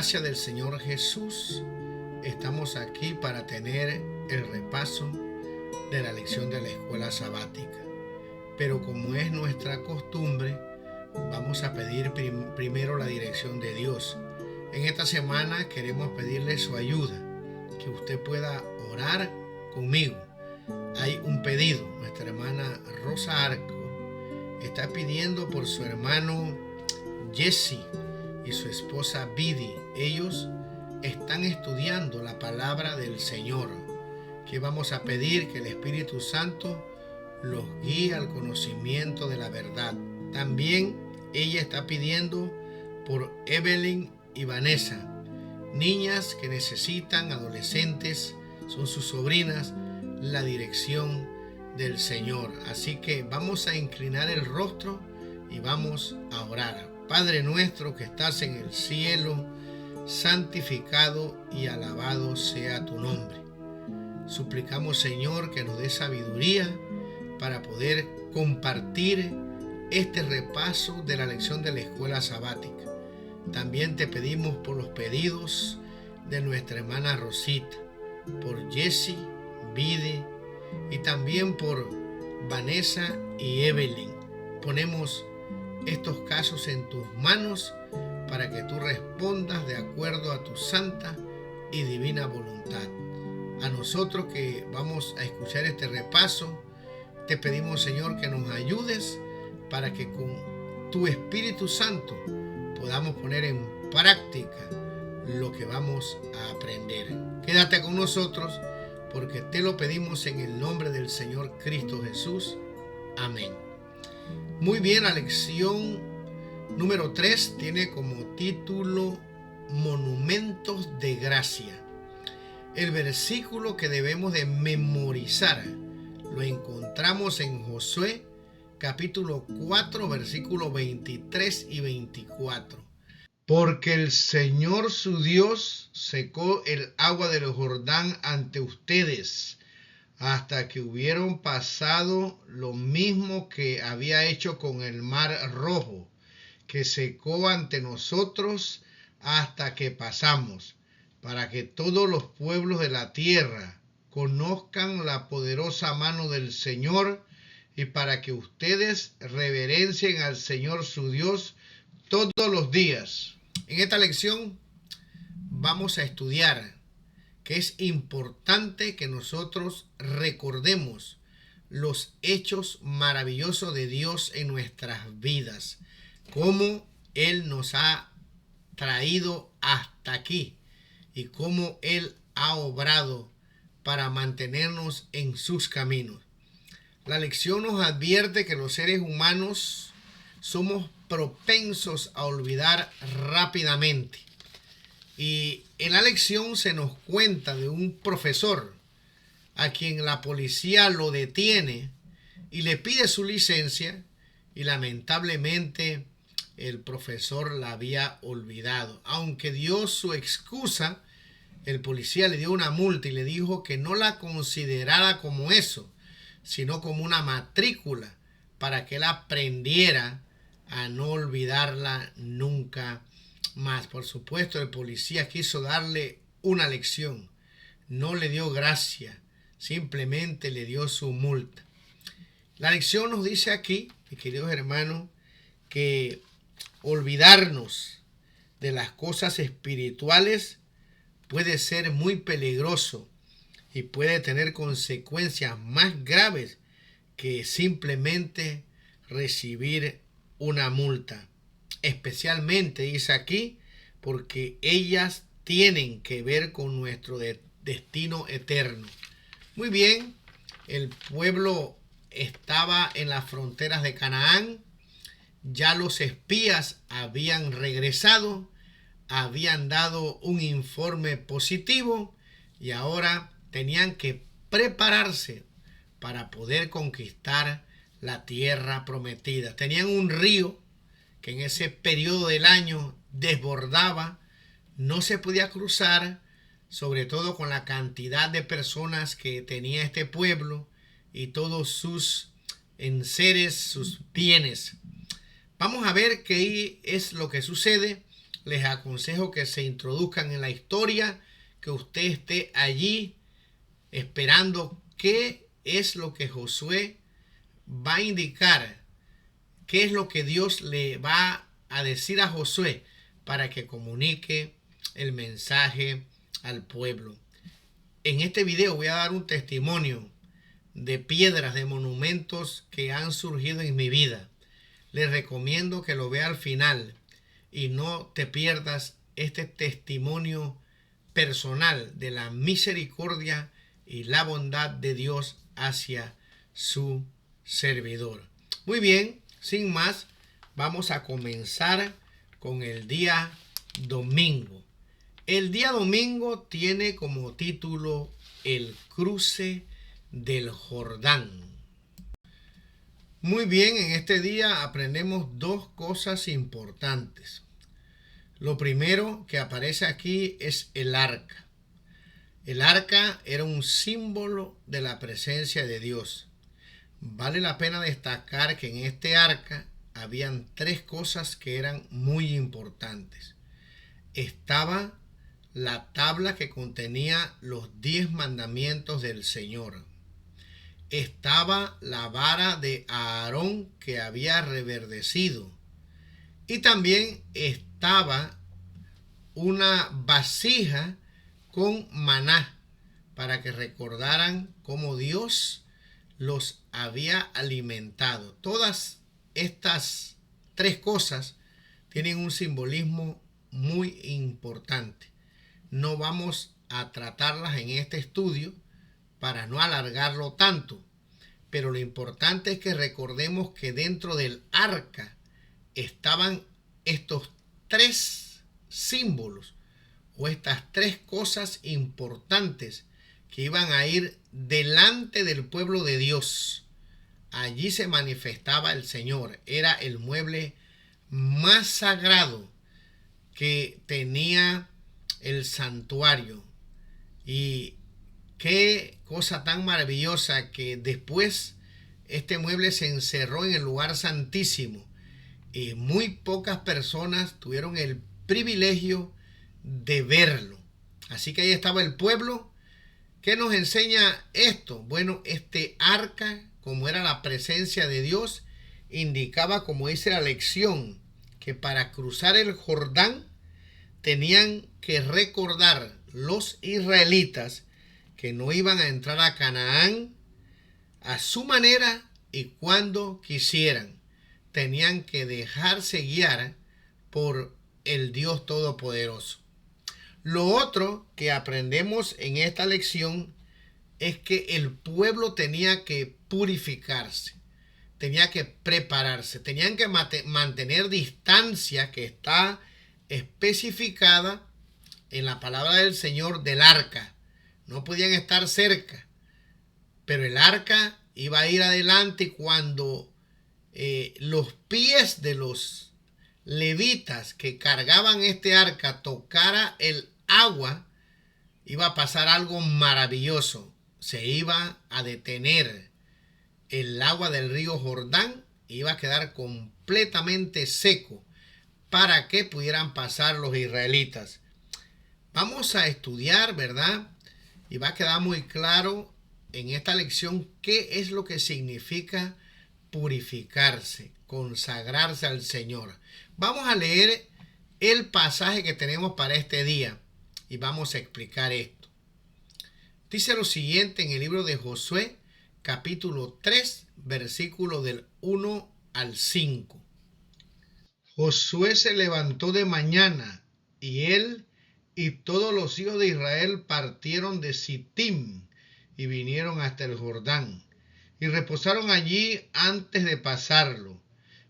gracia del Señor Jesús, estamos aquí para tener el repaso de la lección de la escuela sabática. Pero como es nuestra costumbre, vamos a pedir primero la dirección de Dios. En esta semana queremos pedirle su ayuda, que usted pueda orar conmigo. Hay un pedido. Nuestra hermana Rosa Arco está pidiendo por su hermano Jesse y su esposa Bidi. Ellos están estudiando la palabra del Señor. Que vamos a pedir que el Espíritu Santo los guíe al conocimiento de la verdad. También ella está pidiendo por Evelyn y Vanessa, niñas que necesitan, adolescentes, son sus sobrinas, la dirección del Señor. Así que vamos a inclinar el rostro y vamos a orar. Padre nuestro que estás en el cielo, santificado y alabado sea tu nombre. Suplicamos, Señor, que nos dé sabiduría para poder compartir este repaso de la lección de la escuela sabática. También te pedimos por los pedidos de nuestra hermana Rosita, por Jesse, Vide y también por Vanessa y Evelyn. Ponemos estos casos en tus manos para que tú respondas de acuerdo a tu santa y divina voluntad. A nosotros que vamos a escuchar este repaso, te pedimos, Señor, que nos ayudes para que con tu Espíritu Santo podamos poner en práctica lo que vamos a aprender. Quédate con nosotros porque te lo pedimos en el nombre del Señor Cristo Jesús. Amén. Muy bien, la lección número 3 tiene como título Monumentos de Gracia. El versículo que debemos de memorizar lo encontramos en Josué capítulo 4 versículos 23 y 24. Porque el Señor su Dios secó el agua del Jordán ante ustedes, hasta que hubieron pasado lo mismo que había hecho con el mar Rojo, que secó ante nosotros hasta que pasamos, para que todos los pueblos de la tierra conozcan la poderosa mano del Señor y para que ustedes reverencien al Señor su Dios todos los días. En esta lección vamos a estudiar que es importante que nosotros recordemos los hechos maravillosos de Dios en nuestras vidas, cómo Él nos ha traído hasta aquí y cómo Él ha obrado para mantenernos en sus caminos. La lección nos advierte que los seres humanos somos propensos a olvidar rápidamente. Y en la lección se nos cuenta de un profesor a quien la policía lo detiene y le pide su licencia y lamentablemente el profesor la había olvidado. Aunque dio su excusa, el policía le dio una multa y le dijo que no la considerara como eso, sino como una matrícula para que él aprendiera a no olvidarla nunca más. Por supuesto, el policía quiso darle una lección, no le dio gracia, simplemente le dio su multa. La lección nos dice aquí, mis queridos hermanos, que olvidarnos de las cosas espirituales puede ser muy peligroso y puede tener consecuencias más graves que simplemente recibir una multa. Especialmente, dice aquí, porque ellas tienen que ver con nuestro destino eterno. Muy bien, el pueblo estaba en las fronteras de Canaán. Ya los espías habían regresado, habían dado un informe positivo y ahora tenían que prepararse para poder conquistar la tierra prometida. Tenían un río que en ese periodo del año desbordaba, no se podía cruzar, sobre todo con la cantidad de personas que tenía este pueblo y todos sus enseres, sus bienes. Vamos a ver qué es lo que sucede. les aconsejo que se introduzcan en la historia, que usted esté allí esperando qué es lo que Josué va a indicar, qué es lo que Dios le va a decir a Josué para que comunique el mensaje al pueblo. En este video voy a dar un testimonio de piedras, de monumentos que han surgido en mi vida. Les recomiendo que lo vea al final y no te pierdas este testimonio personal de la misericordia y la bondad de Dios hacia su servidor. Muy bien, sin más, vamos a comenzar con el día domingo. El día domingo tiene como título El cruce del Jordán. Muy bien, en este día aprendemos dos cosas importantes. Lo primero que aparece aquí es el arca. El arca era un símbolo de la presencia de Dios. Vale la pena destacar que en este arca habían tres cosas que eran muy importantes. Estaba la tabla que contenía los 10 mandamientos del Señor. Estaba la vara de Aarón que había reverdecido. Y también estaba una vasija con maná para que recordaran cómo Dios los había alimentado. Todas estas tres cosas tienen un simbolismo muy importante. No vamos a tratarlas en este estudio para no alargarlo tanto, pero lo importante es que recordemos que dentro del arca estaban estos tres símbolos o estas tres cosas importantes que iban a ir delante del pueblo de Dios. Allí se manifestaba el Señor. Era el mueble más sagrado que tenía el santuario. Y qué cosa tan maravillosa que después este mueble se encerró en el lugar santísimo y muy pocas personas tuvieron el privilegio de verlo. Así que ahí estaba el pueblo. ¿Qué nos enseña esto? Bueno, este arca, como era la presencia de Dios, indicaba, como dice la lección, que para cruzar el Jordán tenían que recordar los israelitas que no iban a entrar a Canaán a su manera y cuando quisieran. Tenían que dejarse guiar por el Dios Todopoderoso. Lo otro que aprendemos en esta lección es que el pueblo tenía que purificarse, tenía que prepararse, tenían que mantener distancia que está especificada en la palabra del Señor del arca. No podían estar cerca, pero el arca iba a ir adelante y cuando los pies de los levitas que cargaban este arca tocara el agua, iba a pasar algo maravilloso. Se iba a detener el agua del río Jordán, iba a quedar completamente seco para que pudieran pasar los israelitas. Vamos a estudiar, ¿verdad? Y va a quedar muy claro en esta lección qué es lo que significa purificarse, consagrarse al Señor. Vamos a leer el pasaje que tenemos para este día y vamos a explicar esto. Dice lo siguiente en el libro de Josué, capítulo 3, versículo del 1 al 5. Josué se levantó de mañana y él y todos los hijos de Israel partieron de Sittim y vinieron hasta el Jordán y reposaron allí antes de pasarlo.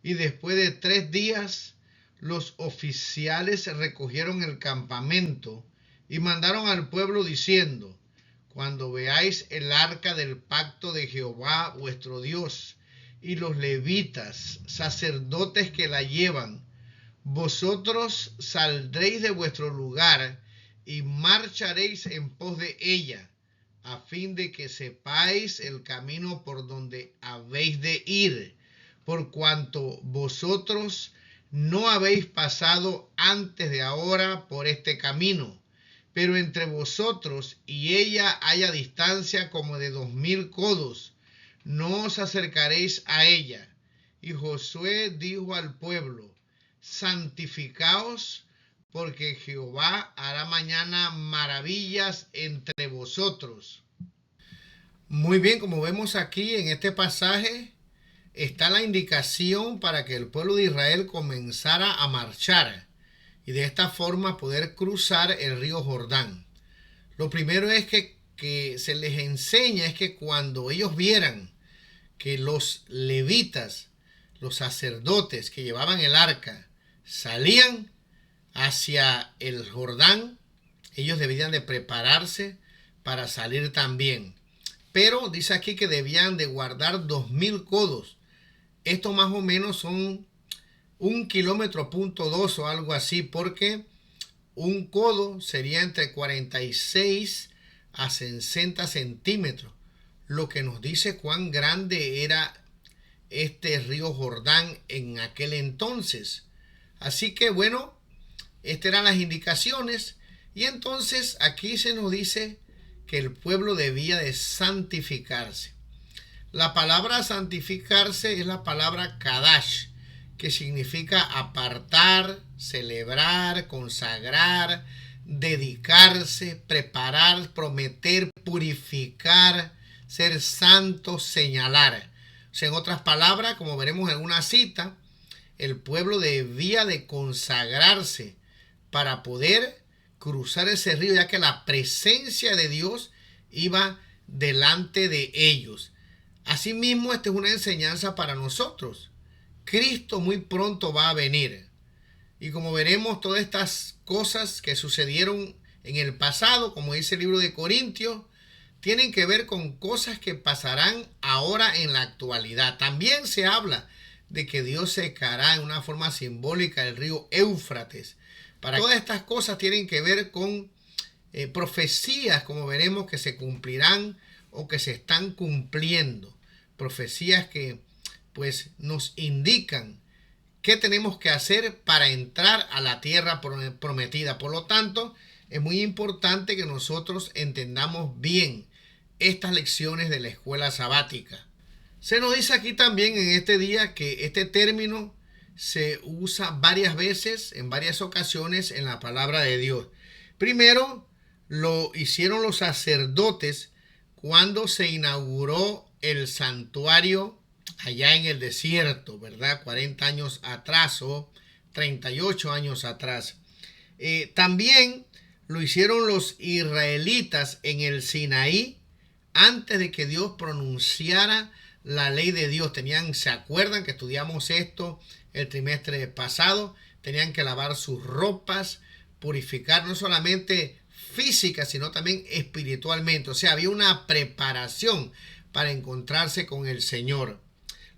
Y después de 3 días los oficiales recogieron el campamento y mandaron al pueblo diciendo: cuando veáis el arca del pacto de Jehová vuestro Dios y los levitas, sacerdotes que la llevan, vosotros saldréis de vuestro lugar y marcharéis en pos de ella, a fin de que sepáis el camino por donde habéis de ir, por cuanto vosotros no habéis pasado antes de ahora por este camino, pero entre vosotros y ella haya distancia como de 2000 codos, no os acercaréis a ella. Y Josué dijo al pueblo: santificaos, porque Jehová hará mañana maravillas entre vosotros. Muy bien, como vemos aquí en este pasaje, está la indicación para que el pueblo de Israel comenzara a marchar y de esta forma poder cruzar el río Jordán. Lo primero es que se les enseña es que cuando ellos vieran que los levitas, los sacerdotes que llevaban el arca, salían hacia el Jordán, ellos debían de prepararse para salir también. Pero dice aquí que debían de guardar 2000 codos. Esto más o menos son 1,2 kilómetros o algo así, porque un codo sería entre 46 a 60 centímetros, lo que nos dice cuán grande era este río Jordán en aquel entonces. Así que bueno, estas eran las indicaciones, y entonces aquí se nos dice que el pueblo debía de santificarse. La palabra santificarse es la palabra kadash, que significa apartar, celebrar, consagrar, dedicarse, preparar, prometer, purificar, ser santo, señalar. O sea, en otras palabras, como veremos en una cita, el pueblo debía de consagrarse para poder cruzar ese río, ya que la presencia de Dios iba delante de ellos. Asimismo, esta es una enseñanza para nosotros. Cristo muy pronto va a venir. Y como veremos, todas estas cosas que sucedieron en el pasado, como dice el libro de Corintios, tienen que ver con cosas que pasarán ahora en la actualidad. También se habla de que Dios secará en una forma simbólica el río Éufrates. Todas estas cosas tienen que ver con profecías, como veremos, que se cumplirán o que se están cumpliendo. Profecías que pues nos indican qué tenemos que hacer para entrar a la tierra prometida. Por lo tanto, es muy importante que nosotros entendamos bien estas lecciones de la escuela sabática. Se nos dice aquí también en este día que este término se usa varias veces, en varias ocasiones en la palabra de Dios. Primero, lo hicieron los sacerdotes cuando se inauguró el santuario allá en el desierto, ¿verdad? 40 años atrás o 38 años atrás. También lo hicieron los israelitas en el Sinaí antes de que Dios pronunciara la ley de Dios. ¿Se acuerdan que estudiamos esto el trimestre pasado? Tenían que lavar sus ropas, purificar no solamente física, sino también espiritualmente. O sea, había una preparación para encontrarse con el Señor.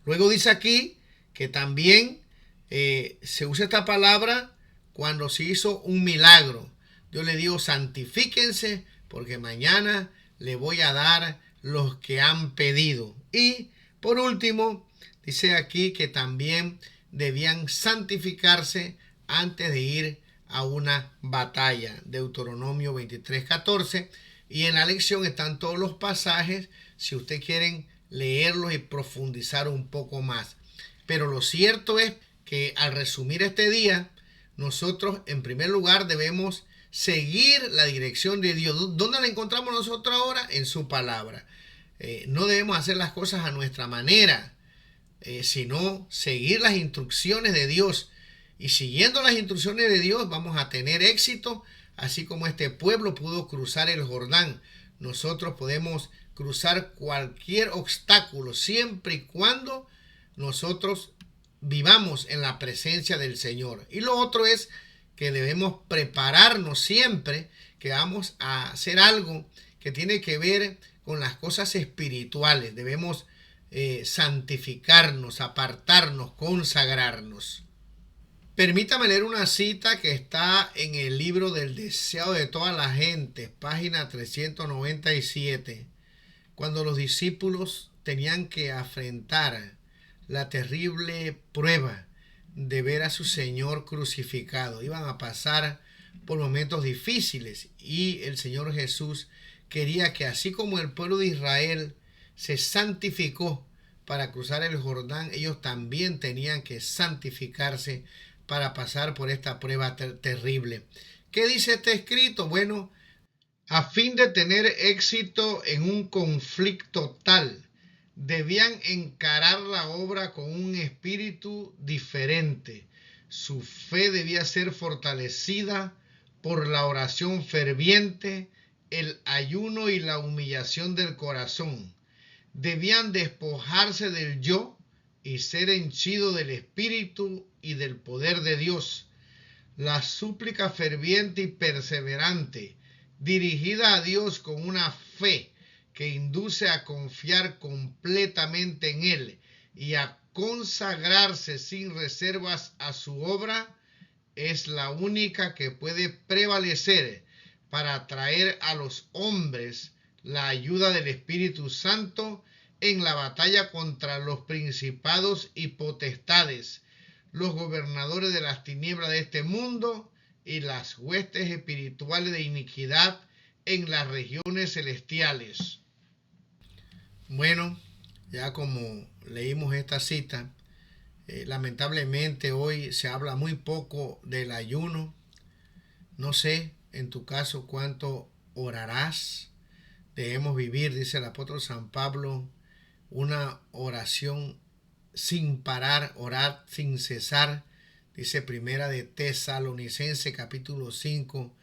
Luego dice aquí que también se usa esta palabra cuando se hizo un milagro. Dios le dijo: santifíquense, porque mañana le voy a dar los que han pedido. Y por último, dice aquí que también debían santificarse antes de ir a una batalla. Deuteronomio 23:14. Y en la lección están todos los pasajes, si ustedes quieren leerlos y profundizar un poco más. Pero lo cierto es que al resumir este día, nosotros en primer lugar debemos seguir la dirección de Dios. ¿Dónde la encontramos nosotros ahora? En su palabra. No debemos hacer las cosas a nuestra manera, sino seguir las instrucciones de Dios. Y siguiendo las instrucciones de Dios vamos a tener éxito, así como este pueblo pudo cruzar el Jordán. Nosotros podemos cruzar cualquier obstáculo siempre y cuando nosotros vivamos en la presencia del Señor. Y lo otro es que debemos prepararnos siempre que vamos a hacer algo que tiene que ver con las cosas espirituales. Debemos santificarnos, apartarnos, consagrarnos. Permítame leer una cita que está en el libro del Deseo de toda la gente, página 397, cuando los discípulos tenían que afrontar la terrible prueba de ver a su Señor crucificado. Iban a pasar por momentos difíciles y el Señor Jesús quería que, así como el pueblo de Israel se santificó para cruzar el Jordán, ellos también tenían que santificarse para pasar por esta prueba terrible. ¿Qué dice este escrito? Bueno, a fin de tener éxito en un conflicto tal, debían encarar la obra con un espíritu diferente. Su fe debía ser fortalecida por la oración ferviente, el ayuno y la humillación del corazón. Debían despojarse del yo y ser henchidos del espíritu y del poder de Dios. La súplica ferviente y perseverante, dirigida a Dios con una fe que induce a confiar completamente en Él y a consagrarse sin reservas a su obra, es la única que puede prevalecer para atraer a los hombres la ayuda del Espíritu Santo en la batalla contra los principados y potestades, los gobernadores de las tinieblas de este mundo y las huestes espirituales de iniquidad en las regiones celestiales. Bueno, ya como leímos esta cita, lamentablemente hoy se habla muy poco del ayuno. No sé, en tu caso, cuánto orarás. Debemos vivir, dice el apóstol San Pablo, una oración sin parar, orar sin cesar. Dice Primera de Tesalonicenses capítulo 5,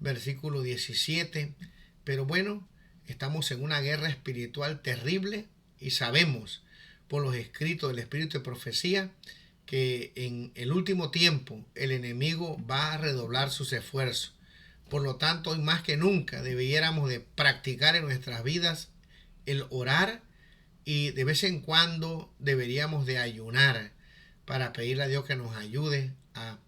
versículo 17. Pero bueno, estamos en una guerra espiritual terrible y sabemos por los escritos del Espíritu de Profecía que en el último tiempo el enemigo va a redoblar sus esfuerzos. Por lo tanto, hoy más que nunca debiéramos de practicar en nuestras vidas el orar y de vez en cuando deberíamos de ayunar para pedirle a Dios que nos ayude a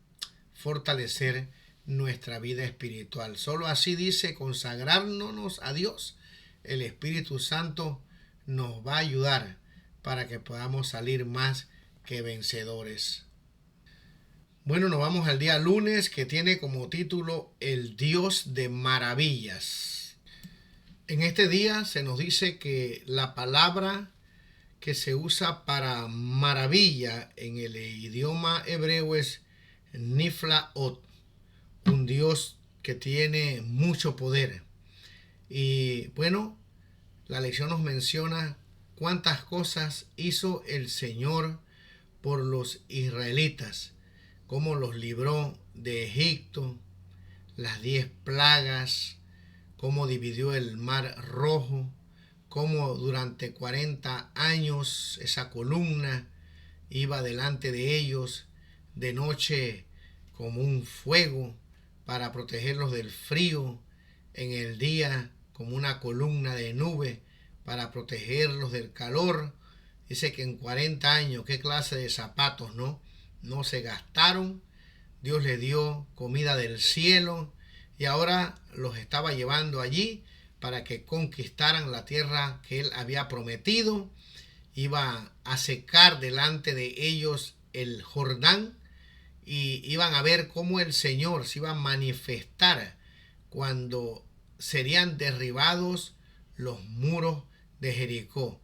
fortalecer nuestra vida espiritual. Solo así, dice, consagrándonos a Dios, el Espíritu Santo nos va a ayudar para que podamos salir más que vencedores. Bueno, nos vamos al día lunes, que tiene como título El Dios de maravillas. En este día se nos dice que la palabra que se usa para maravilla en el idioma hebreo es Niflaot, un Dios que tiene mucho poder. Y bueno, la lección nos menciona cuántas cosas hizo el Señor por los israelitas, cómo los libró de Egipto, las 10 plagas, cómo dividió el mar rojo, cómo durante 40 años esa columna iba delante de ellos de noche como un fuego para protegerlos del frío, en el día como una columna de nube para protegerlos del calor. Dice que en 40 años, qué clase de zapatos, no se gastaron. Dios les dio comida del cielo y ahora los estaba llevando allí para que conquistaran la tierra que Él había prometido. Iba a secar delante de ellos el Jordán y iban a ver cómo el Señor se iba a manifestar cuando serían derribados los muros de Jericó.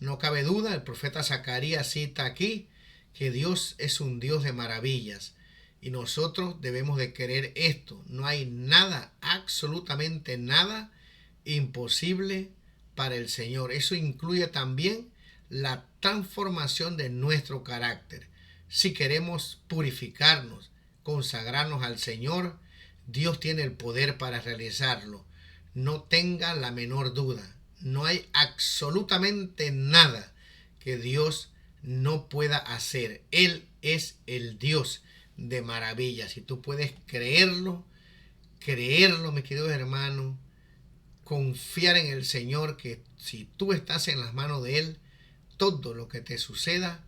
No cabe duda, el profeta Zacarías cita aquí que Dios es un Dios de maravillas y nosotros debemos de querer esto. No hay nada, absolutamente nada imposible para el Señor. Eso incluye también la transformación de nuestro carácter. Si queremos purificarnos, consagrarnos al Señor, Dios tiene el poder para realizarlo. No tenga la menor duda. No hay absolutamente nada que Dios no pueda hacer. Él es el Dios de maravillas. Si tú puedes creerlo, mis queridos hermanos, confiar en el Señor, que si tú estás en las manos de Él, todo lo que te suceda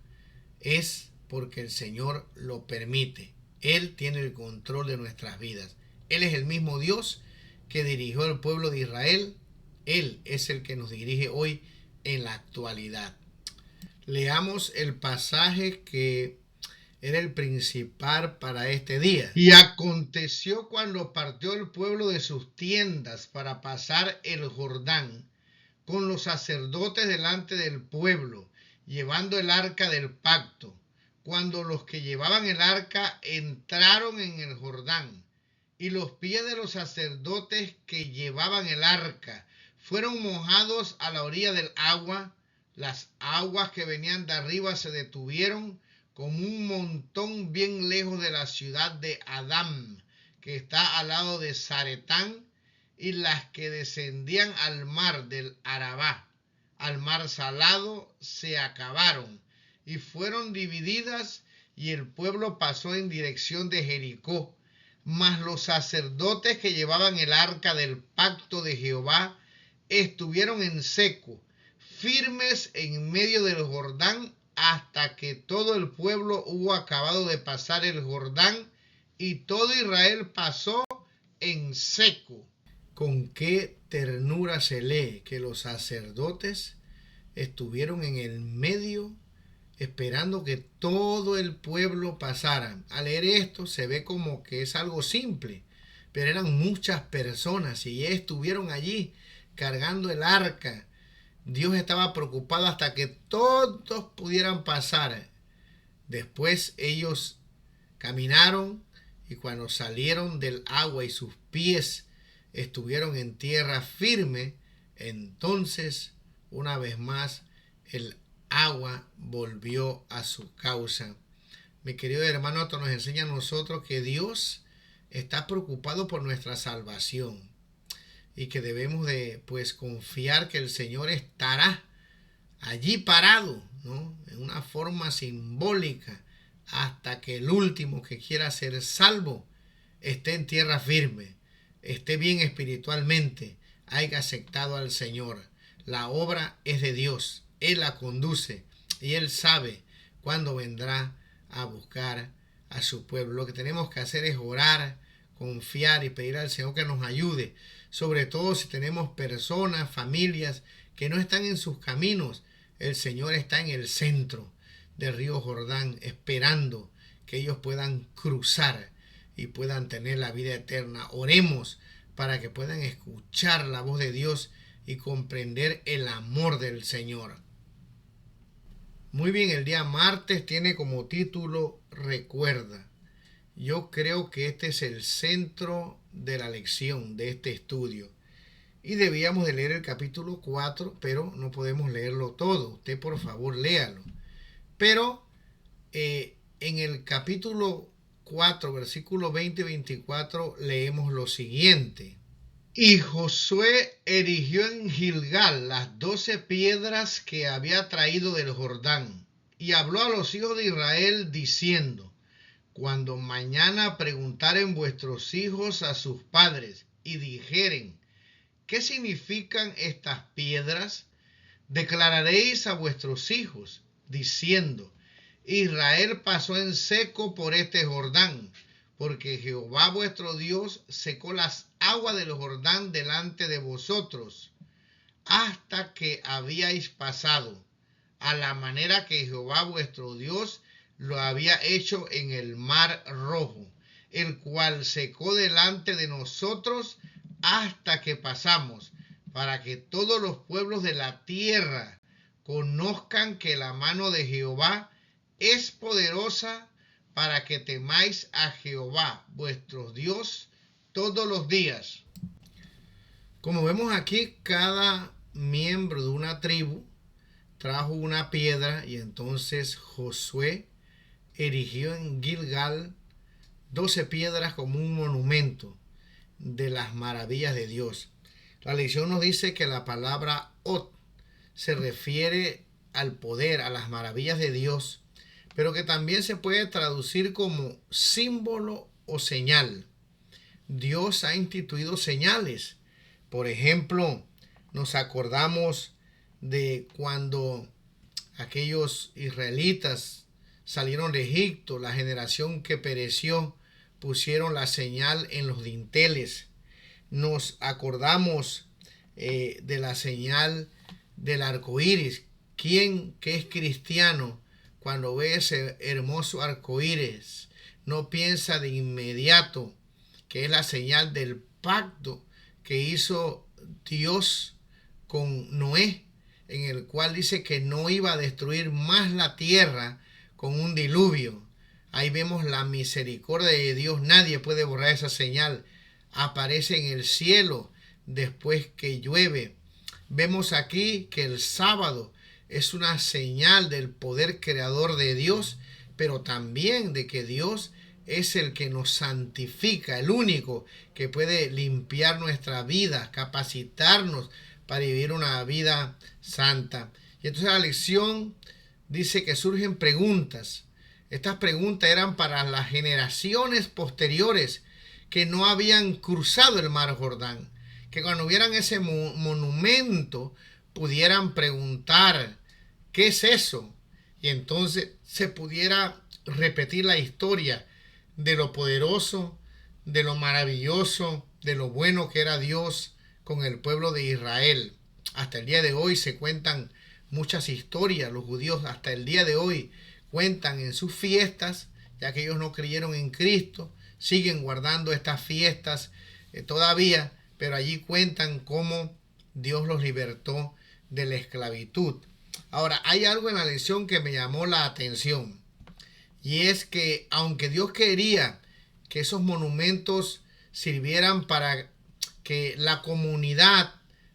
es porque el Señor lo permite. Él tiene el control de nuestras vidas. Él es el mismo Dios que dirigió al pueblo de Israel. Él es el que nos dirige hoy en la actualidad. Leamos el pasaje que era el principal para este día. Y aconteció cuando partió el pueblo de sus tiendas para pasar el Jordán, con los sacerdotes delante del pueblo, llevando el arca del pacto, cuando los que llevaban el arca entraron en el Jordán, y los pies de los sacerdotes que llevaban el arca fueron mojados a la orilla del agua, las aguas que venían de arriba se detuvieron como un montón bien lejos de la ciudad de Adam, que está al lado de Zaretán, y las que descendían al mar del Arabá, al mar salado, se acabaron y fueron divididas, y el pueblo pasó en dirección de Jericó. Mas los sacerdotes que llevaban el arca del pacto de Jehová estuvieron en seco, firmes en medio del Jordán, hasta que todo el pueblo hubo acabado de pasar el Jordán, y todo Israel pasó en seco. Con qué ternura se lee que los sacerdotes estuvieron en el medio esperando que todo el pueblo pasara. Al leer esto se ve como que es algo simple, pero eran muchas personas y estuvieron allí cargando el arca. Dios estaba preocupado hasta que todos pudieran pasar. Después ellos caminaron, y cuando salieron del agua y sus pies estuvieron en tierra firme, entonces una vez más el agua volvió a su causa. Mi querido hermano, esto nos enseña a nosotros que Dios está preocupado por nuestra salvación y que debemos de confiar que el Señor estará allí parado, ¿no?, en una forma simbólica, hasta que el último que quiera ser salvo esté en tierra firme, esté bien espiritualmente, haya aceptado al Señor. La obra es de Dios, Él la conduce y Él sabe cuándo vendrá a buscar a su pueblo. Lo que tenemos que hacer es orar, confiar y pedir al Señor que nos ayude, sobre todo si tenemos personas, familias que no están en sus caminos. El Señor está en el centro del río Jordán, esperando que ellos puedan cruzar y puedan tener la vida eterna. Oremos para que puedan escuchar la voz de Dios y comprender el amor del Señor. Muy bien, el día martes tiene como título Recuerda. Yo creo que este es el centro de la lección de este estudio. Y debíamos de leer el capítulo 4, pero no podemos leerlo todo. Usted por favor léalo. Pero en el capítulo 4, versículo 20 y 24, leemos lo siguiente. Y Josué erigió en Gilgal las 12 piedras que había traído del Jordán, y habló a los hijos de Israel diciendo: cuando mañana preguntaren vuestros hijos a sus padres y dijeren: ¿qué significan estas piedras?, declararéis a vuestros hijos diciendo: Israel pasó en seco por este Jordán, porque Jehová vuestro Dios secó las aguas del Jordán delante de vosotros, hasta que habíais pasado, a la manera que Jehová vuestro Dios lo había hecho en el mar Rojo, el cual secó delante de nosotros hasta que pasamos, para que todos los pueblos de la tierra conozcan que la mano de Jehová es poderosa, para que temáis a Jehová vuestro Dios todos los días. Como vemos aquí, cada miembro de una tribu trajo una piedra, y entonces Josué erigió en Gilgal 12 piedras como un monumento de las maravillas de Dios. La lección nos dice que la palabra Ot se refiere al poder, a las maravillas de Dios, pero que también se puede traducir como símbolo o señal. Dios ha instituido señales. Por ejemplo, nos acordamos de cuando aquellos israelitas salieron de Egipto, la generación que pereció, pusieron la señal en los dinteles. Nos acordamos de la señal del arco iris. ¿Quién que es cristiano, cuando ve ese hermoso arco iris, no piensa de inmediato que es la señal del pacto que hizo Dios con Noé, en el cual dice que no iba a destruir más la tierra con un diluvio. Ahí vemos la misericordia de Dios. Nadie puede borrar esa señal. Aparece en el cielo después que llueve. Vemos aquí que el sábado es una señal del poder creador de Dios, pero también de que Dios es el que nos santifica, el único que puede limpiar nuestra vida, capacitarnos para vivir una vida santa. Y entonces la lección dice que surgen preguntas. Estas preguntas eran para las generaciones posteriores que no habían cruzado el mar Jordán, que cuando vieran ese monumento pudieran preguntar, ¿qué es eso? Y entonces se pudiera repetir la historia de lo poderoso, de lo maravilloso, de lo bueno que era Dios con el pueblo de Israel. Hasta el día de hoy se cuentan muchas historias. Los judíos hasta el día de hoy cuentan en sus fiestas, ya que ellos no creyeron en Cristo, siguen guardando estas fiestas todavía, pero allí cuentan cómo Dios los libertó de la esclavitud. Ahora, hay algo en la lección que me llamó la atención, y es que aunque Dios quería que esos monumentos sirvieran para que la comunidad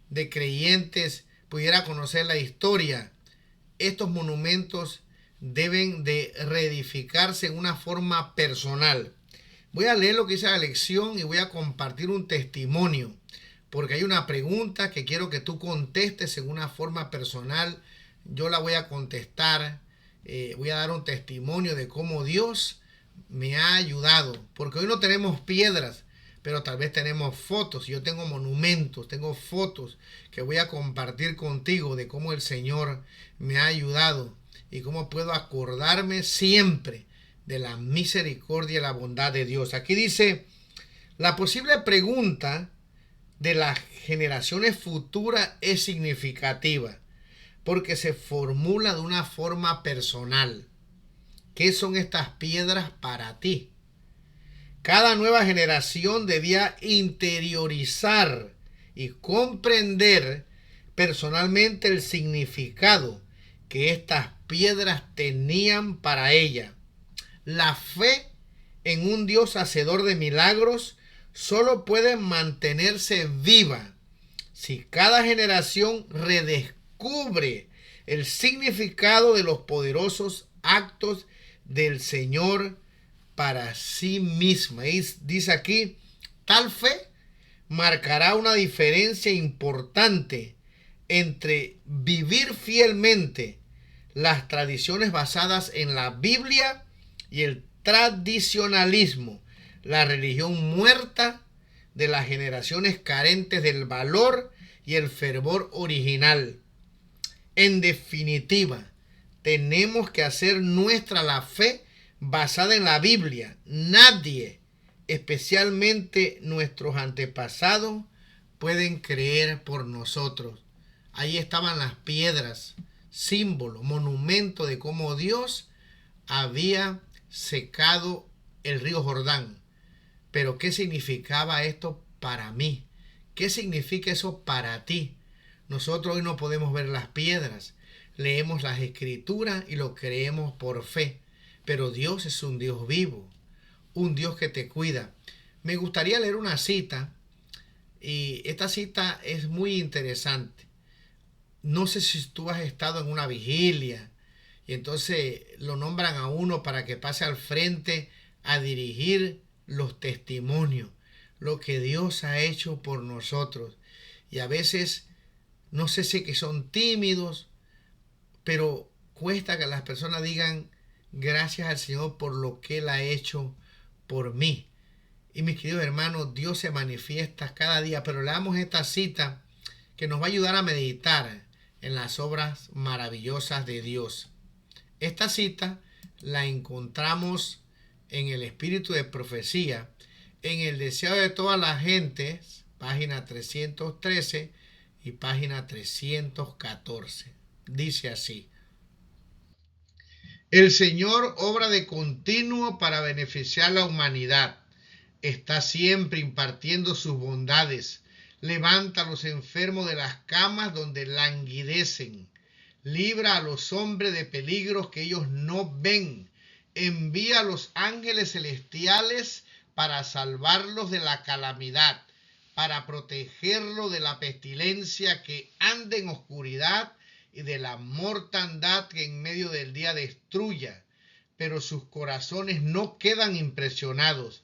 de creyentes pudiera conocer la historia, estos monumentos deben de reedificarse en una forma personal. Voy a leer lo que dice la lección y voy a compartir un testimonio, porque hay una pregunta que quiero que tú contestes en una forma personal. Yo la voy a contestar. Voy a dar un testimonio de cómo Dios me ha ayudado, porque hoy no tenemos piedras, pero tal vez tenemos fotos. Yo tengo monumentos, tengo fotos que voy a compartir contigo de cómo el Señor me ha ayudado y cómo puedo acordarme siempre de la misericordia y la bondad de Dios. Aquí dice, la posible pregunta de las generaciones futuras es significativa, porque se formula de una forma personal. ¿Qué son estas piedras para ti? Cada nueva generación debía interiorizar y comprender personalmente el significado que estas piedras tenían para ella. La fe en un Dios hacedor de milagros solo puede mantenerse viva si cada generación redescubre el significado de los poderosos actos del Señor para sí misma. Y dice aquí, tal fe marcará una diferencia importante entre vivir fielmente las tradiciones basadas en la Biblia y el tradicionalismo, la religión muerta de las generaciones carentes del valor y el fervor original. En definitiva, tenemos que hacer nuestra la fe basada en la Biblia. Nadie, especialmente nuestros antepasados, pueden creer por nosotros. Ahí estaban las piedras, símbolo, monumento de cómo Dios había secado el río Jordán. Pero ¿qué significaba esto para mí? ¿Qué significa eso para ti? Nosotros hoy no podemos ver las piedras. Leemos las escrituras y lo creemos por fe. Pero Dios es un Dios vivo, un Dios que te cuida. Me gustaría leer una cita, y esta cita es muy interesante. No sé si tú has estado en una vigilia y entonces lo nombran a uno para que pase al frente a dirigir los testimonios, lo que Dios ha hecho por nosotros. Y a veces, no sé si que son tímidos, pero cuesta que las personas digan gracias al Señor por lo que Él ha hecho por mí. Y mis queridos hermanos, Dios se manifiesta cada día, pero leamos esta cita que nos va a ayudar a meditar en las obras maravillosas de Dios. Esta cita la encontramos en el Espíritu de Profecía, en el Deseo de todas las gentes, página 313 y página 314. Dice así: El Señor obra de continuo para beneficiar a la humanidad. Está siempre impartiendo sus bondades. Levanta a los enfermos de las camas donde languidecen. Libra a los hombres de peligros que ellos no ven. Envía a los ángeles celestiales para salvarlos de la calamidad, para protegerlos de la pestilencia que anda en oscuridad y de la mortandad que en medio del día destruya. Pero sus corazones no quedan impresionados.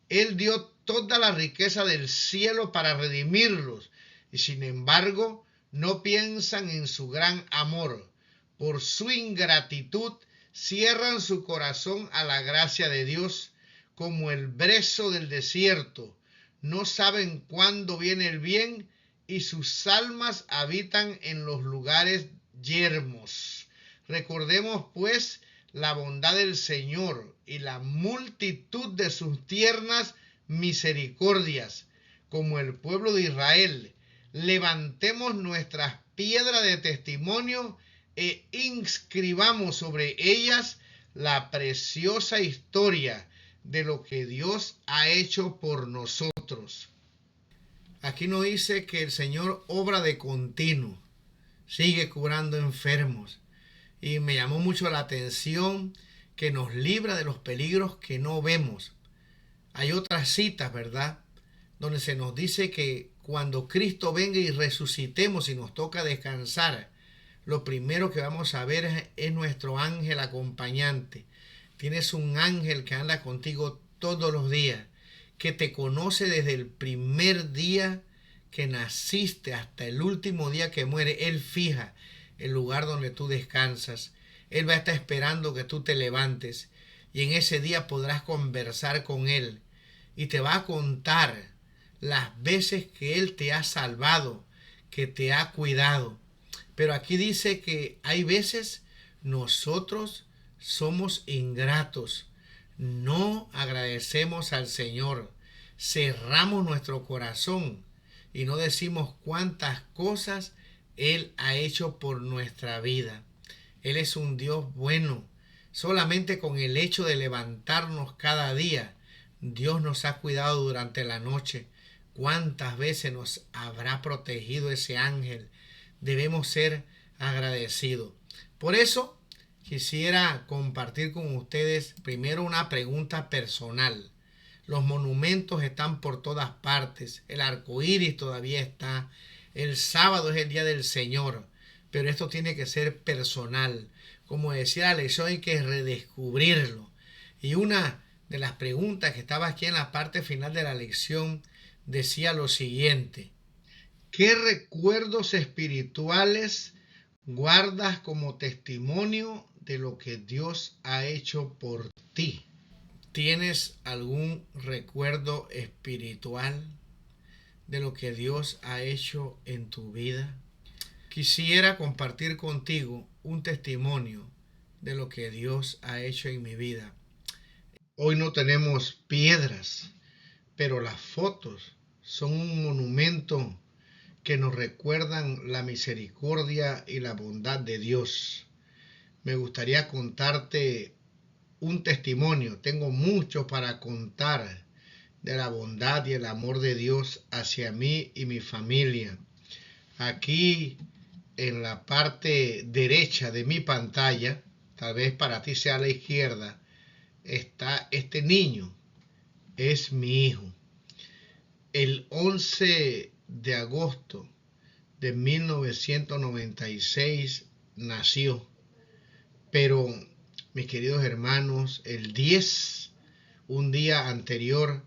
Él dio toda la riqueza del cielo para redimirlos y sin embargo no piensan en su gran amor. Por su ingratitud cierran su corazón a la gracia de Dios como el brezo del desierto. No saben cuándo viene el bien y sus almas habitan en los lugares yermos. Recordemos pues la bondad del Señor y la multitud de sus tiernas misericordias, como el pueblo de Israel. Levantemos nuestras piedras de testimonio e inscribamos sobre ellas la preciosa historia de lo que Dios ha hecho por nosotros. Aquí nos dice que el Señor obra de continuo, sigue curando enfermos. Y me llamó mucho la atención que nos libra de los peligros que no vemos. Hay otras citas, ¿verdad?, donde se nos dice que cuando Cristo venga y resucitemos y nos toca descansar, lo primero que vamos a ver es nuestro ángel acompañante. Tienes un ángel que anda contigo todos los días, que te conoce desde el primer día que naciste hasta el último día que muere. Él fija el lugar donde tú descansas. Él va a estar esperando que tú te levantes y en ese día podrás conversar con Él y te va a contar las veces que Él te ha salvado, que te ha cuidado. Pero aquí dice que hay veces nosotros somos ingratos, no agradecemos al Señor, cerramos nuestro corazón y no decimos cuántas cosas Él ha hecho por nuestra vida. Él es un Dios bueno. Solamente con el hecho de levantarnos cada día, Dios nos ha cuidado durante la noche. ¿Cuántas veces nos habrá protegido ese ángel? Debemos ser agradecidos. Por eso quisiera compartir con ustedes primero una pregunta personal. Los monumentos están por todas partes. El arco iris todavía está. El sábado es el día del Señor. Pero esto tiene que ser personal. Como decía la lección, hay que redescubrirlo. Y una de las preguntas que estaba aquí en la parte final de la lección decía lo siguiente: ¿qué recuerdos espirituales guardas como testimonio de lo que Dios ha hecho por ti? ¿Tienes algún recuerdo espiritual de lo que Dios ha hecho en tu vida? Quisiera compartir contigo un testimonio de lo que Dios ha hecho en mi vida. Hoy no tenemos piedras, pero las fotos son un monumento que nos recuerdan la misericordia y la bondad de Dios. Me gustaría contarte un testimonio. Tengo mucho para contar de la bondad y el amor de Dios hacia mí y mi familia. Aquí en la parte derecha de mi pantalla, tal vez para ti sea a la izquierda, está este niño. Es mi hijo. El 11 de agosto de 1996 nació. Pero, mis queridos hermanos, el 10, un día anterior,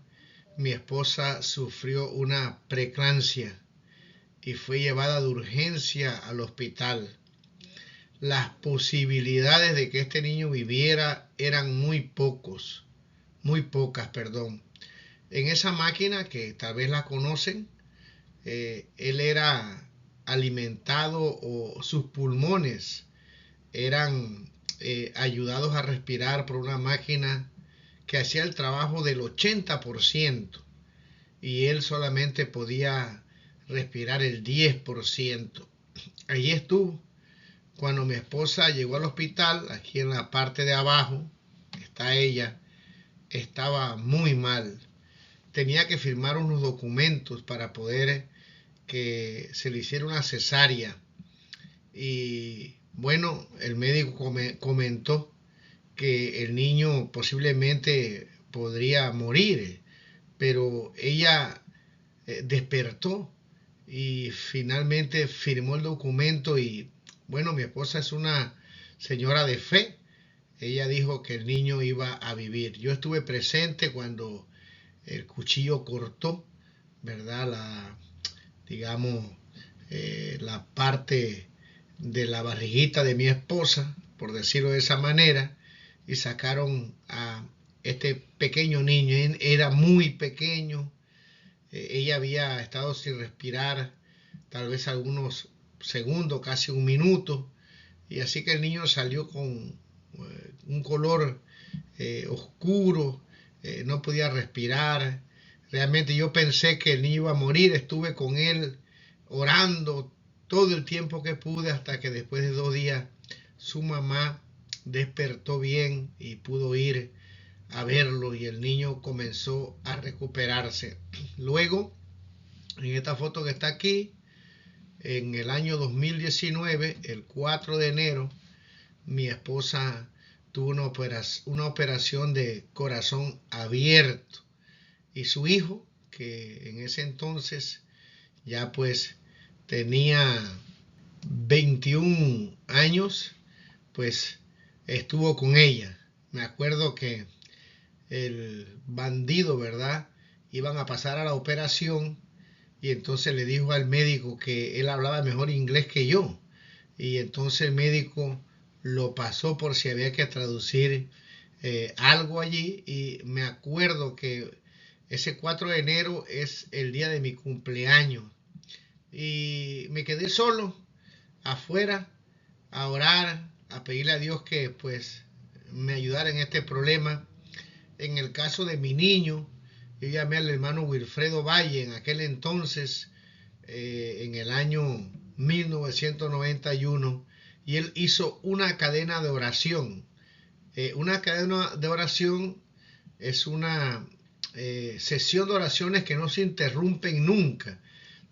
mi esposa sufrió una preeclampsia y fue llevada de urgencia al hospital. Las posibilidades de que este niño viviera eran muy pocas. En esa máquina, que tal vez la conocen, él era alimentado, o sus pulmones eran ayudados a respirar por una máquina que hacía el trabajo del 80% y él solamente podía respirar el 10%. Allí estuvo Cuando mi esposa llegó al hospital, aquí en la parte de abajo está ella, estaba muy mal. Tenía que firmar unos documentos para poder que se le hiciera una cesárea. Y bueno, el médico comentó que el niño posiblemente podría morir, pero ella despertó y finalmente firmó el documento y bueno, mi esposa es una señora de fe. Ella dijo que el niño iba a vivir. Yo estuve presente cuando el cuchillo cortó, ¿verdad? Digamos, la parte de la barriguita de mi esposa, por decirlo de esa manera, y sacaron a este pequeño niño. Era muy pequeño, ella había estado sin respirar tal vez algunos segundos, casi un minuto, y así que el niño salió con un color oscuro, no podía respirar. Realmente yo pensé que el niño iba a morir, estuve con él orando todo el tiempo que pude hasta que después de 2 días su mamá despertó bien y pudo ir a verlo y el niño comenzó a recuperarse. Luego, en esta foto que está aquí, en el año 2019, el 4 de enero, mi esposa tuvo una operación de corazón abierto y su hijo, que en ese entonces ya pues tenía 21 años, pues estuvo con ella. Me acuerdo que el bandido, ¿verdad? Iban a pasar a la operación y entonces le dijo al médico que él hablaba mejor inglés que yo. Y entonces el médico lo pasó por si había que traducir algo allí. Y me acuerdo que ese 4 de enero es el día de mi cumpleaños. Y me quedé solo afuera a orar, a pedirle a Dios que pues me ayudara en este problema. En el caso de mi niño, yo llamé al hermano Wilfredo Valle en aquel entonces, en el año 1991, y él hizo una cadena de oración. Una cadena de oración es una sesión de oraciones que no se interrumpen nunca.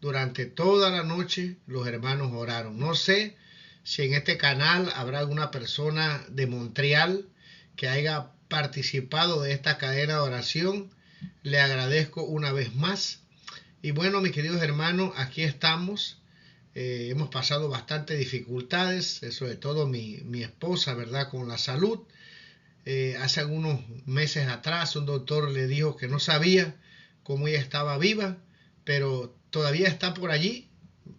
Durante toda la noche los hermanos oraron. No sé si en este canal habrá alguna persona de Montreal que haya participado de esta cadena de oración. Le agradezco una vez más. Y bueno, mis queridos hermanos, aquí estamos. Hemos pasado bastantes dificultades, sobre todo mi esposa, ¿verdad? Con la salud. Hace algunos meses atrás un doctor le dijo que no sabía cómo ella estaba viva, pero todavía está por allí,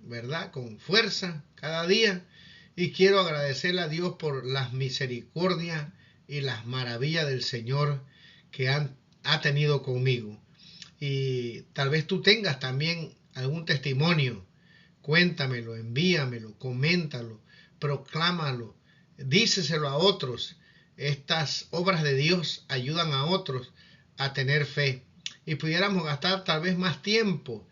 ¿verdad? Con fuerza cada día. Y quiero agradecerle a Dios por las misericordias y las maravillas del Señor que ha tenido conmigo. Y tal vez tú tengas también algún testimonio. Cuéntamelo, envíamelo, coméntalo, proclámalo, díceselo a otros. Estas obras de Dios ayudan a otros a tener fe. Y pudiéramos gastar tal vez más tiempo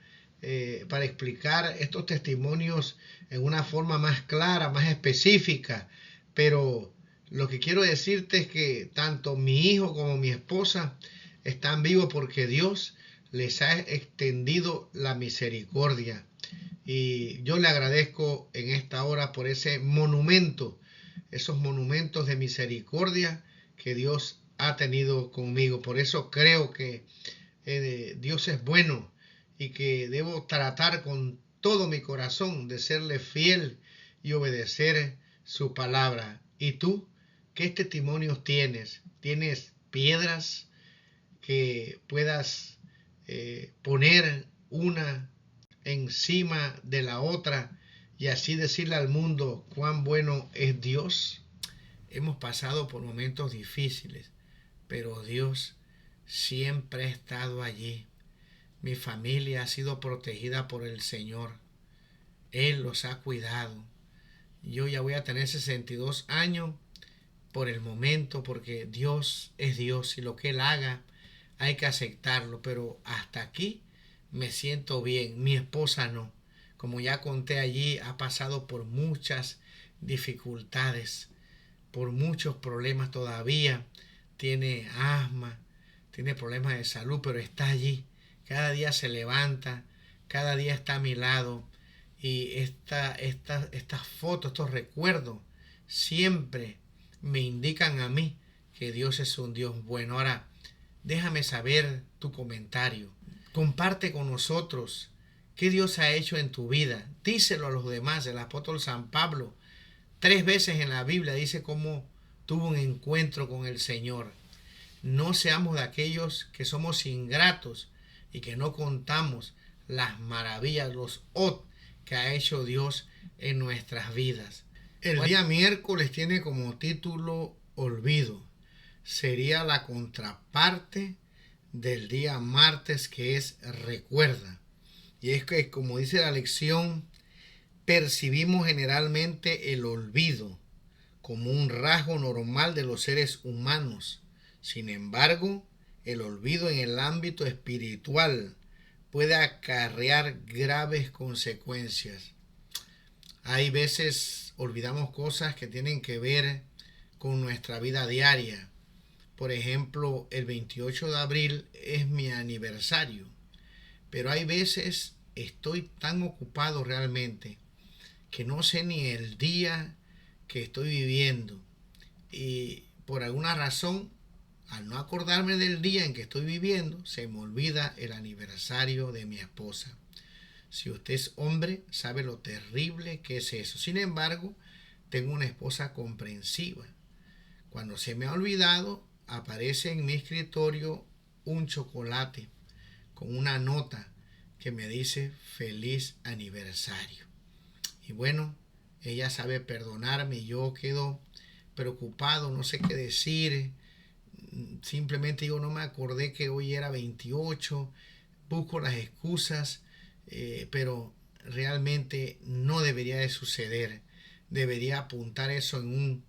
para explicar estos testimonios en una forma más clara, más específica. Pero lo que quiero decirte es que tanto mi hijo como mi esposa están vivos porque Dios les ha extendido la misericordia. Y yo le agradezco en esta hora por ese monumento, esos monumentos de misericordia que Dios ha tenido conmigo. Por eso creo que Dios es bueno y que debo tratar con todo mi corazón de serle fiel y obedecer su palabra. ¿Y tú qué testimonios tienes? ¿Tienes piedras que puedas poner una encima de la otra y así decirle al mundo cuán bueno es Dios? Hemos pasado por momentos difíciles, pero Dios siempre ha estado allí. Mi familia ha sido protegida por el Señor. Él los ha cuidado. Yo ya voy a tener 62 años por el momento, porque Dios es Dios y lo que Él haga hay que aceptarlo, pero hasta aquí me siento bien. Mi esposa no. Como ya conté allí, ha pasado por muchas dificultades, por muchos problemas todavía, tiene asma, tiene problemas de salud, pero está allí. Cada día se levanta, cada día está a mi lado. Y estas fotos, estos recuerdos, siempre me indican a mí que Dios es un Dios bueno. Ahora, déjame saber tu comentario. Comparte con nosotros qué Dios ha hecho en tu vida. Díselo a los demás. El apóstol San Pablo 3 veces en la Biblia dice cómo tuvo un encuentro con el Señor. No seamos de aquellos que somos ingratos y que no contamos las maravillas, los que ha hecho Dios en nuestras vidas. El día miércoles tiene como título Olvido. Sería la contraparte del día martes, que es Recuerda. Y es que, como dice la lección, percibimos generalmente el olvido como un rasgo normal de los seres humanos. Sin embargo, el olvido en el ámbito espiritual puede acarrear graves consecuencias. Hay veces olvidamos cosas que tienen que ver con nuestra vida diaria. Por ejemplo, el 28 de abril es mi aniversario, pero hay veces estoy tan ocupado realmente que no sé ni el día que estoy viviendo, y por alguna razón, al no acordarme del día en que estoy viviendo, se me olvida el aniversario de mi esposa. Si usted es hombre, sabe lo terrible que es eso. Sin embargo, tengo una esposa comprensiva. Cuando se me ha olvidado, aparece en mi escritorio un chocolate con una nota que me dice feliz aniversario. Y bueno, ella sabe perdonarme y yo quedo preocupado, no sé qué decir. Simplemente digo, no me acordé que hoy era 28, busco las excusas, pero realmente no debería de suceder. Debería apuntar eso en un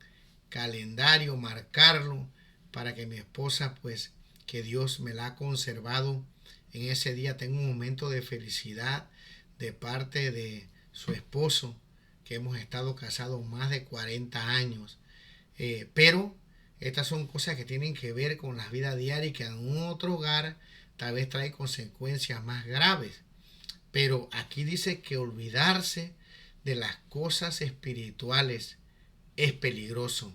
calendario, marcarlo, para que mi esposa, pues, que Dios me la ha conservado, en ese día tenga un momento de felicidad de parte de su esposo, que hemos estado casados más de 40 años. Pero estas son cosas que tienen que ver con la vida diaria y que en un otro hogar tal vez trae consecuencias más graves. Pero aquí dice que olvidarse de las cosas espirituales es peligroso.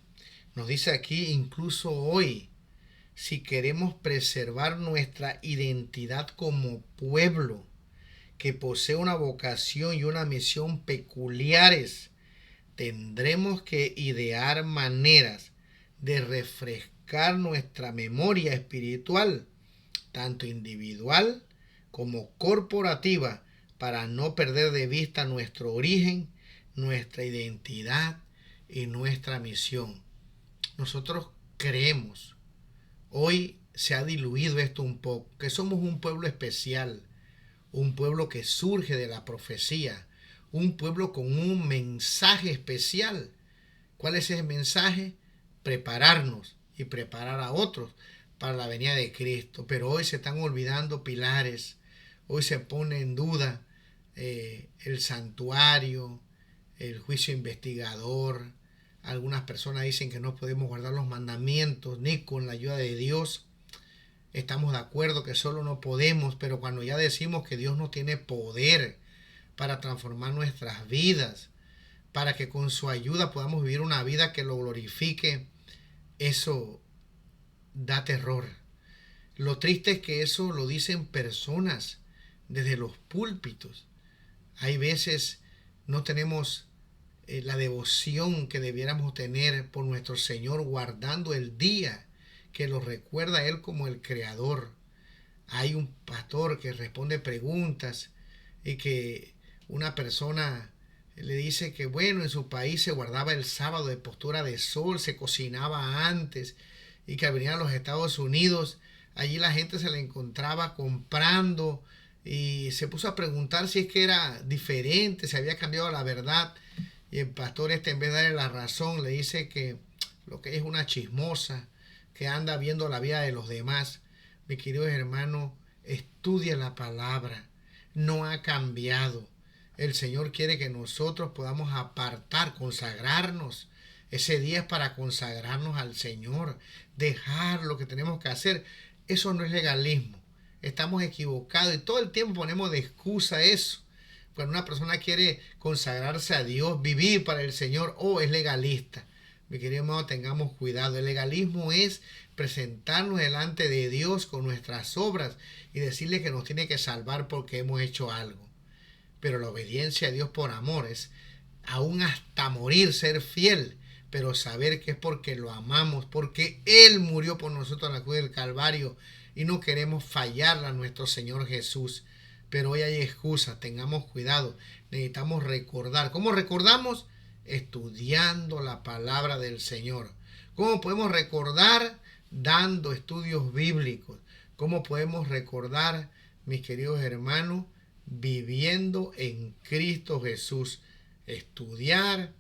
Nos dice aquí, incluso hoy, si queremos preservar nuestra identidad como pueblo que posee una vocación y una misión peculiares, tendremos que idear maneras de refrescar nuestra memoria espiritual, tanto individual como corporativa, para no perder de vista nuestro origen, nuestra identidad y nuestra misión. Nosotros creemos, hoy se ha diluido esto un poco, que somos un pueblo especial, un pueblo que surge de la profecía, un pueblo con un mensaje especial. ¿Cuál es ese mensaje? Prepararnos y preparar a otros para la venida de Cristo. Pero hoy se están olvidando pilares, hoy se pone en duda el santuario, el juicio investigador. Algunas personas dicen que no podemos guardar los mandamientos ni con la ayuda de Dios. Estamos de acuerdo que solo no podemos, pero cuando ya decimos que Dios no tiene poder para transformar nuestras vidas, para que con su ayuda podamos vivir una vida que lo glorifique, eso da terror. Lo triste es que eso lo dicen personas desde los púlpitos. Hay veces no tenemos la devoción que debiéramos tener por nuestro Señor, guardando el día que lo recuerda a Él como el Creador. Hay un pastor que responde preguntas y que una persona le dice que bueno, en su país se guardaba el sábado de postura de sol, se cocinaba antes, y que al venir a los Estados Unidos, allí la gente se la encontraba comprando y se puso a preguntar si es que era diferente, si había cambiado la verdad. Y el pastor en vez de darle la razón, le dice que lo que es una chismosa, que anda viendo la vida de los demás. Mi querido hermano, estudia la palabra, no ha cambiado. El Señor quiere que nosotros podamos apartar, consagrarnos. Ese día es para consagrarnos al Señor, dejar lo que tenemos que hacer. Eso no es legalismo. Estamos equivocados y todo el tiempo ponemos de excusa eso. Cuando una persona quiere consagrarse a Dios, vivir para el Señor, es legalista. Mi querido hermano, tengamos cuidado. El legalismo es presentarnos delante de Dios con nuestras obras y decirle que nos tiene que salvar porque hemos hecho algo. Pero la obediencia a Dios por amor es aún hasta morir, ser fiel, pero saber que es porque lo amamos, porque Él murió por nosotros en la cruz del Calvario y no queremos fallarle a nuestro Señor Jesús. Pero hoy hay excusas, tengamos cuidado, necesitamos recordar. ¿Cómo recordamos? Estudiando la palabra del Señor. ¿Cómo podemos recordar? Dando estudios bíblicos. ¿Cómo podemos recordar, mis queridos hermanos? Viviendo en Cristo Jesús. Estudiar,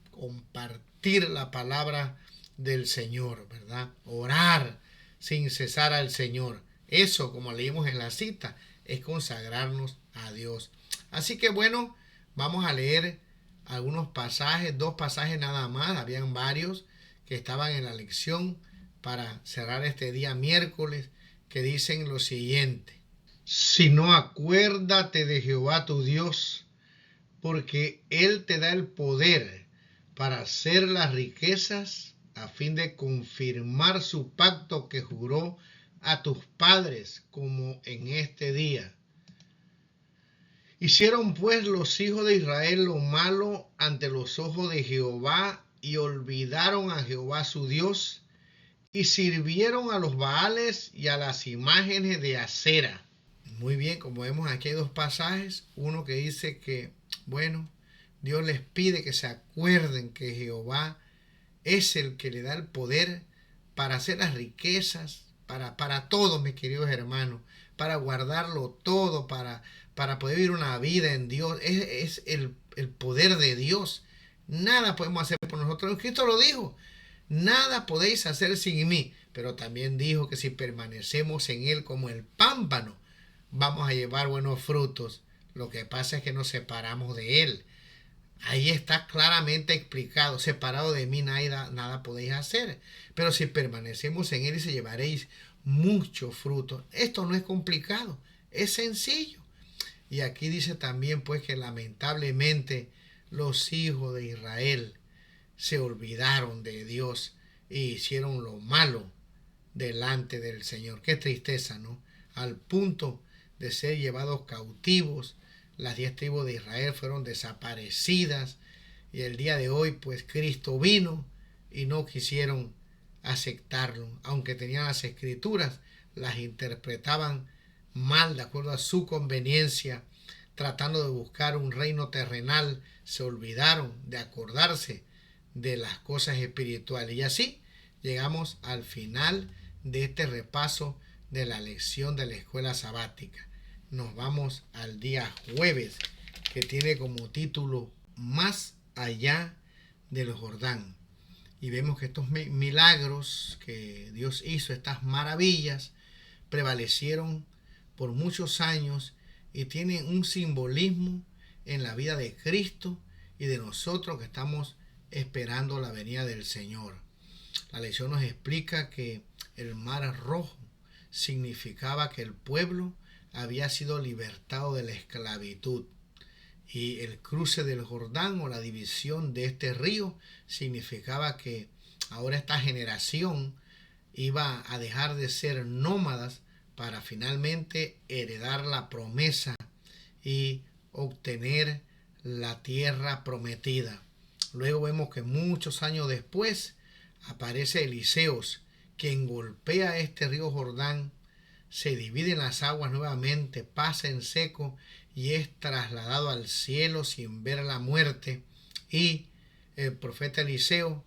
compartir la palabra del Señor, ¿verdad? Orar sin cesar al Señor. Eso, como leímos en la cita, es consagrarnos a Dios. Así que bueno, vamos a leer algunos pasajes, 2 pasajes nada más, habían varios que estaban en la lección para cerrar este día miércoles, que dicen lo siguiente: sino acuérdate de Jehová tu Dios, porque Él te da el poder para hacer las riquezas, a fin de confirmar su pacto que juró a tus padres, como en este día. Hicieron pues los hijos de Israel lo malo ante los ojos de Jehová, y olvidaron a Jehová su Dios, y sirvieron a los Baales y a las imágenes de acera. Muy bien, como vemos aquí hay 2 pasajes, uno que dice que, bueno, Dios les pide que se acuerden que Jehová es el que le da el poder para hacer las riquezas, para todos, mis queridos hermanos, para guardarlo todo, para poder vivir una vida en Dios. Es el poder de Dios. Nada podemos hacer por nosotros. Cristo lo dijo: nada podéis hacer sin mí. Pero también dijo que si permanecemos en Él como el pámpano, vamos a llevar buenos frutos. Lo que pasa es que nos separamos de Él. Ahí está claramente explicado: separado de mí nada podéis hacer. Pero si permanecemos en Él, y se llevaréis mucho fruto. Esto no es complicado, es sencillo. Y aquí dice también pues que lamentablemente los hijos de Israel se olvidaron de Dios e hicieron lo malo delante del Señor. Qué tristeza, ¿no? Al punto de ser llevados cautivos. Las 10 tribus de Israel fueron desaparecidas, y el día de hoy pues Cristo vino y no quisieron aceptarlo, aunque tenían las escrituras, las interpretaban mal de acuerdo a su conveniencia, tratando de buscar un reino terrenal. Se olvidaron de acordarse de las cosas espirituales. Y así llegamos al final de este repaso de la lección de la escuela sabática. Nos vamos al día jueves, que tiene como título Más allá del Jordán. Y vemos que estos milagros que Dios hizo, estas maravillas, prevalecieron por muchos años y tienen un simbolismo en la vida de Cristo y de nosotros que estamos esperando la venida del Señor. La lección nos explica que el Mar Rojo significaba que el pueblo había sido libertado de la esclavitud, y el cruce del Jordán, o la división de este río, significaba que ahora esta generación iba a dejar de ser nómadas para finalmente heredar la promesa y obtener la tierra prometida. Luego vemos que muchos años después aparece Eliseos, quien golpea este río Jordán, se dividen las aguas nuevamente, pasa en seco y es trasladado al cielo sin ver la muerte. Y el profeta Eliseo,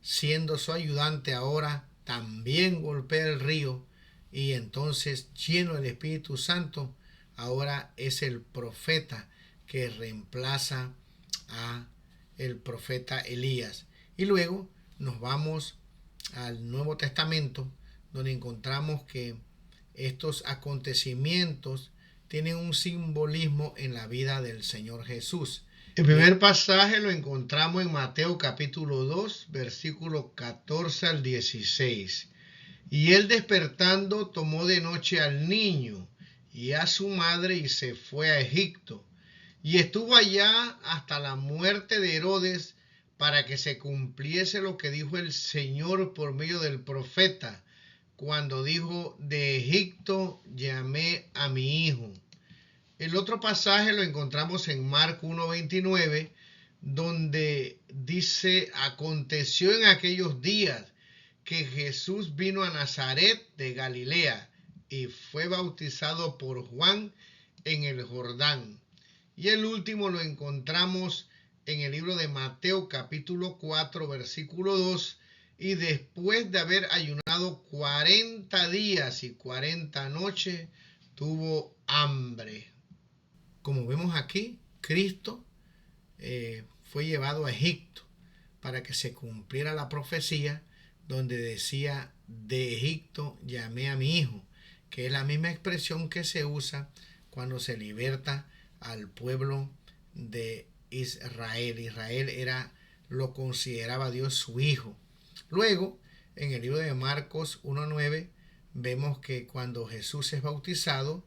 siendo su ayudante ahora, también golpea el río, y entonces, lleno del Espíritu Santo, ahora es el profeta que reemplaza a el profeta Elías. Y luego nos vamos al Nuevo Testamento, donde encontramos que estos acontecimientos tienen un simbolismo en la vida del Señor Jesús. El primer pasaje lo encontramos en Mateo capítulo 2, versículos 14 al 16. Y él despertando tomó de noche al niño y a su madre y se fue a Egipto. Y estuvo allá hasta la muerte de Herodes, para que se cumpliese lo que dijo el Señor por medio del profeta, cuando dijo: de Egipto llamé a mi hijo. El otro pasaje lo encontramos en Marcos 1:29, donde dice: aconteció en aquellos días que Jesús vino a Nazaret de Galilea y fue bautizado por Juan en el Jordán. Y el último lo encontramos en el libro de Mateo capítulo 4 versículo 2, y después de haber ayunado 40 días y 40 noches, tuvo hambre. Como vemos aquí, Cristo fue llevado a Egipto para que se cumpliera la profecía donde decía: de Egipto llamé a mi hijo, que es la misma expresión que se usa cuando se liberta al pueblo de Israel. Israel lo consideraba Dios su hijo. Luego, en el libro de Marcos 1:9, vemos que cuando Jesús es bautizado,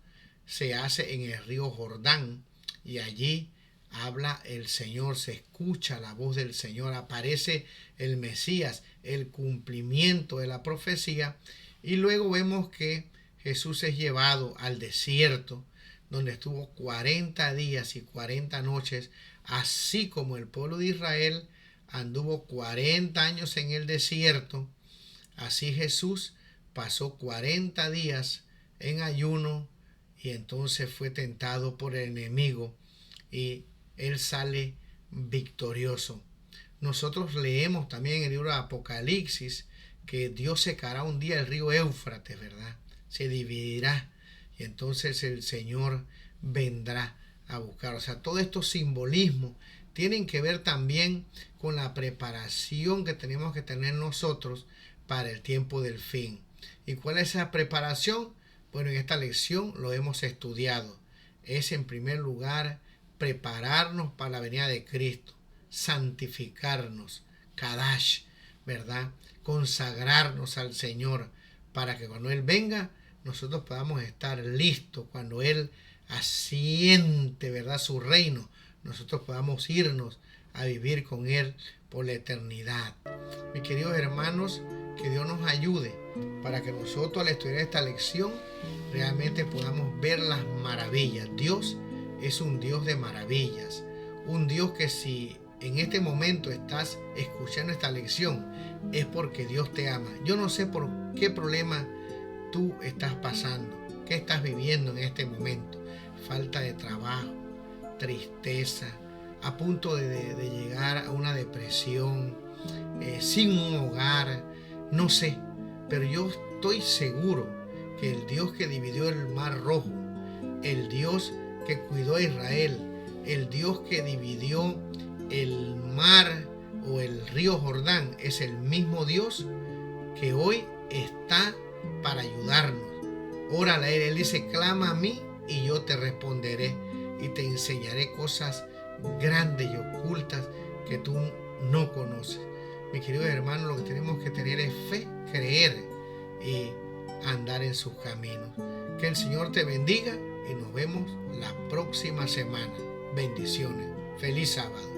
se hace en el río Jordán, y allí habla el Señor, se escucha la voz del Señor, aparece el Mesías, el cumplimiento de la profecía. Y luego vemos que Jesús es llevado al desierto, donde estuvo 40 días y 40 noches, así como el pueblo de Israel anduvo 40 años en el desierto. Así Jesús pasó 40 días en ayuno, y entonces fue tentado por el enemigo y él sale victorioso. Nosotros leemos también en el libro de Apocalipsis que Dios secará un día el río Éufrates, ¿verdad? Se dividirá y entonces el Señor vendrá a buscar. O sea, todos estos simbolismos tienen que ver también con la preparación que tenemos que tener nosotros para el tiempo del fin. ¿Y cuál es esa preparación? Bueno, en esta lección lo hemos estudiado. Es, en primer lugar, prepararnos para la venida de Cristo, santificarnos, Kadash, ¿verdad? Consagrarnos al Señor para que cuando Él venga nosotros podamos estar listos. Cuando Él asiente, ¿verdad?, su reino, nosotros podamos irnos a vivir con Él por la eternidad. Mis queridos hermanos, que Dios nos ayude para que nosotros, al estudiar esta lección, realmente podamos ver las maravillas. Dios es un Dios de maravillas, un Dios que si en este momento estás escuchando esta lección es porque Dios te ama. Yo no sé por qué problema tú estás pasando, qué estás viviendo en este momento: falta de trabajo, tristeza, a punto de llegar a una depresión, sin un hogar, no sé, pero yo estoy seguro que el Dios que dividió el Mar Rojo, el Dios que cuidó a Israel, el Dios que dividió el mar o el río Jordán, es el mismo Dios que hoy está para ayudarnos. Órale a Él. Él dice: clama a mí y yo te responderé y te enseñaré cosas grandes y ocultas que tú no conoces. Mis queridos hermanos, lo que tenemos que tener es fe, creer y andar en sus caminos. Que el Señor te bendiga y nos vemos la próxima semana. Bendiciones. Feliz sábado.